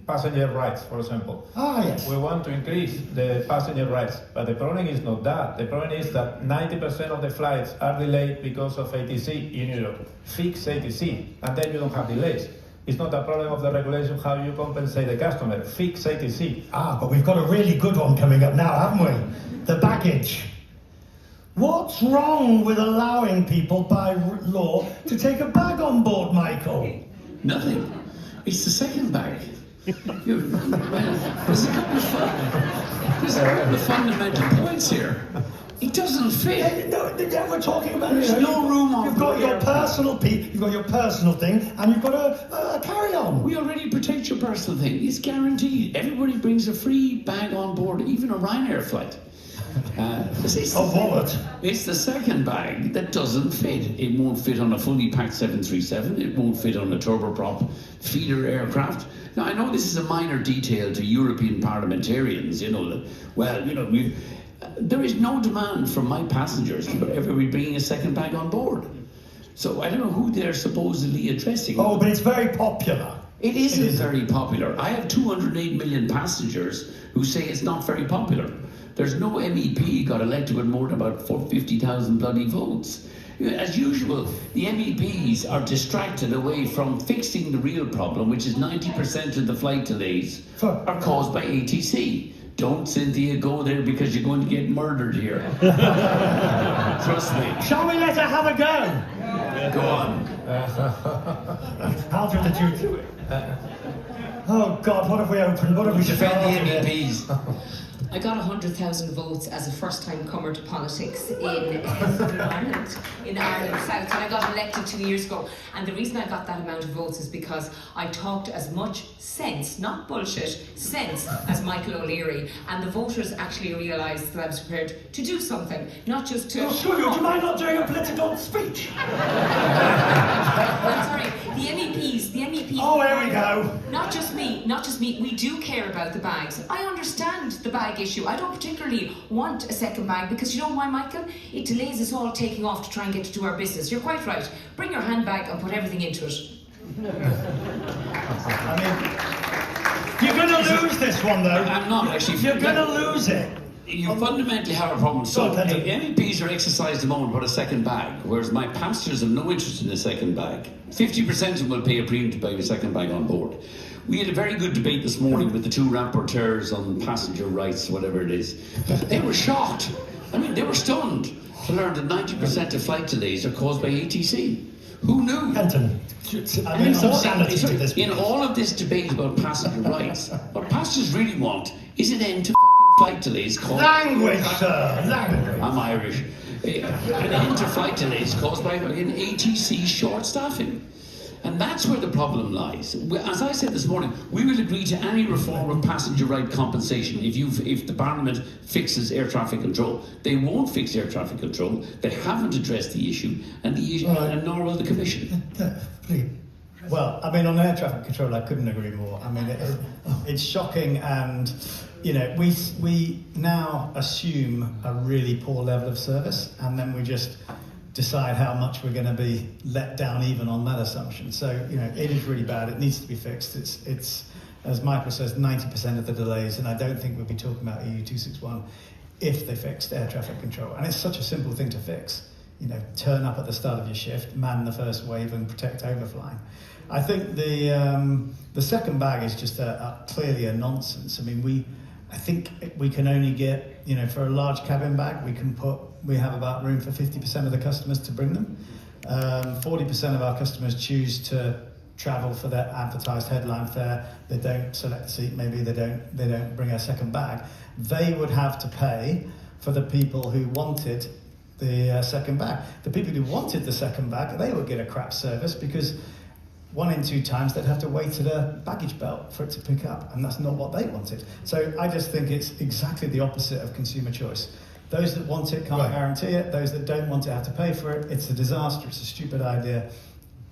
passenger rights, for example. Ah, yes. We want to increase the passenger rights, but the problem is not that. The problem is that 90% of the flights are delayed because of ATC in Europe. Fix ATC, and then you don't have delays. It's not a problem of the regulation how you compensate the customer. Fix ATC. Ah, but we've got a really good one coming up now, haven't we? The baggage. What's wrong with allowing people by law to take a bag on board, Michael? Nothing. It's the second bag. There's a couple of fundamental points here. It doesn't fit. No, we're talking about There's no room on You've got your personal you've got your personal thing, and you've got a carry-on. We already protect your personal thing. It's guaranteed. Everybody brings a free bag on board, even a Ryanair flight. A wallet. It's the second bag that doesn't fit. It won't fit on a fully packed 737. It won't fit on a turboprop feeder aircraft. Now, I know this is a minor detail to European parliamentarians, there is no demand from my passengers for ever bringing a second bag on board. So I don't know who they're supposedly addressing. Oh, but it's very popular. It isn't very popular. I have 208 million passengers who say it's not very popular. There's no MEP got elected with more than about 50,000 bloody votes. As usual, the MEPs are distracted away from fixing the real problem, which is 90% of the flight delays are caused by ATC. Don't, Cynthia, go there because you're going to get murdered here. Trust me. Shall we let her have a go? Go on. How did you do it? Oh God, what have we opened? What have we defend the MEPs? I got 100,000 votes as a first-time comer to politics in Ireland South, and I got elected 2 years ago. And the reason I got that amount of votes is because I talked as much sense, not bullshit, sense, as Michael O'Leary, and the voters actually realised that I was prepared to do something, not just to... Oh, sure, do you mind not doing a political speech? I'm sorry, the MEPs... Oh, here we go. Not just me, we do care about the bags. I understand the bag issue. I don't particularly want a second bag because you know why, Michael? It delays us all taking off to try and get to do our business. You're quite right. Bring your handbag and put everything into it. I mean, you're going to lose this one, though. I'm not actually. You're going to lose it. You fundamentally have a problem. So MEPs are exercised at the moment about a second bag, whereas my passengers have no interest in a second bag. 50% of them will pay a premium to buy a second bag on board. We had a very good debate this morning with the two rapporteurs on passenger rights, whatever it is. They were shocked. I mean, they were stunned to learn that 90% of flight delays are caused by ATC. Who knew? Kenton, I mean, some sanity to this. In all of this debate about passenger rights, what passengers really want is an end to flight delays caused... Language, sir, language. I'm Irish. An end to flight delays caused by an ATC short staffing. And that's where the problem lies. As I said this morning, we will agree to any reform of passenger right compensation if the Parliament fixes air traffic control. They won't fix air traffic control. They haven't addressed the issue, and nor will the Commission. Please. Well, I mean, on air traffic control, I couldn't agree more. I mean, it's shocking, and we now assume a really poor level of service, and then we just decide how much we're going to be let down even on that assumption. So, it is really bad. It needs to be fixed. It's as Michael says, 90% of the delays, and I don't think we'd be talking about EU 261 if they fixed air traffic control. And it's such a simple thing to fix. Turn up at the start of your shift, man the first wave, and protect overflying. I think the second bag is just clearly a nonsense. I mean, I think we can only get, for a large cabin bag, we have about room for 50% of the customers to bring them. 40% of our customers choose to travel for their advertised headline fare. They don't select a seat, maybe they don't bring a second bag. They would have to pay for the people who wanted the second bag. The people who wanted the second bag, they would get a crap service because 1 in 2 times they'd have to wait at a baggage belt for it to pick up, and that's not what they wanted. So I just think it's exactly the opposite of consumer choice. Those that want it can't guarantee it. Those that don't want it have to pay for it. It's a disaster. It's a stupid idea.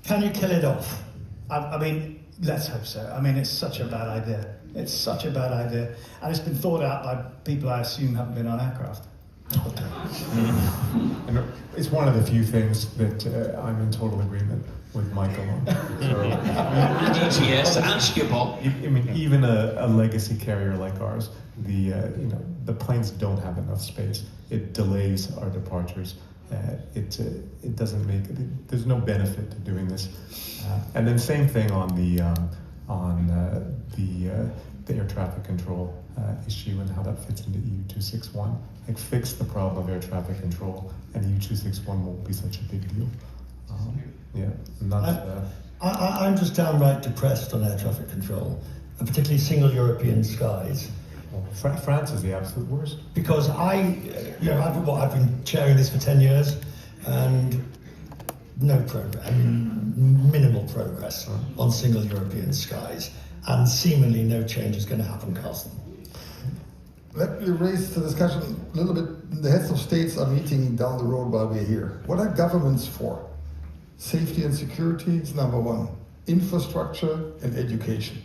Can you kill it off? I mean, let's hope so. I mean, it's such a bad idea. It's such a bad idea. And it's been thought out by people I assume haven't been on aircraft. And it's one of the few things that I'm in total agreement with Michael on. So, And ETS and Schiphol. I mean, even a legacy carrier like ours, the planes don't have enough space. It delays our departures. It doesn't make there's no benefit to doing this. And then same thing on the air traffic control issue and how that fits into EU 261. Like, fix the problem of air traffic control, and EU 261 won't be such a big deal. Yeah, and that's, I'm just downright depressed on air traffic control, and particularly single European skies. France is the absolute worst. Because I've been chairing this for 10 years, and no progress. I mean, minimal progress on single European skies, and seemingly no change is going to happen, Carsten. Let me raise the discussion a little bit. The heads of states are meeting down the road while we're here. What are governments for? Safety and security is number one. Infrastructure and education.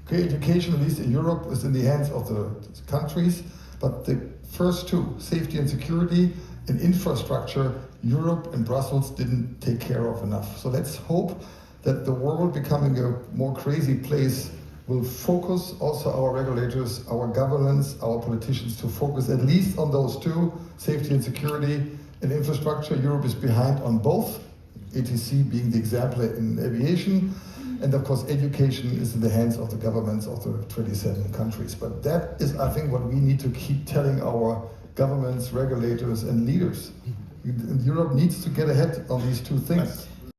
Okay, education, at least in Europe, is in the hands of the countries, but the first two, safety and security and infrastructure, Europe and Brussels didn't take care of enough. So let's hope that the world becoming a more crazy place will focus also our regulators, our governments, our politicians to focus at least on those two, safety and security and infrastructure. Europe is behind on both, ATC being the example in aviation. And of course, education is in the hands of the governments of the 27 countries. But that is, I think, what we need to keep telling our governments, regulators, and leaders. Europe needs to get ahead on these two things.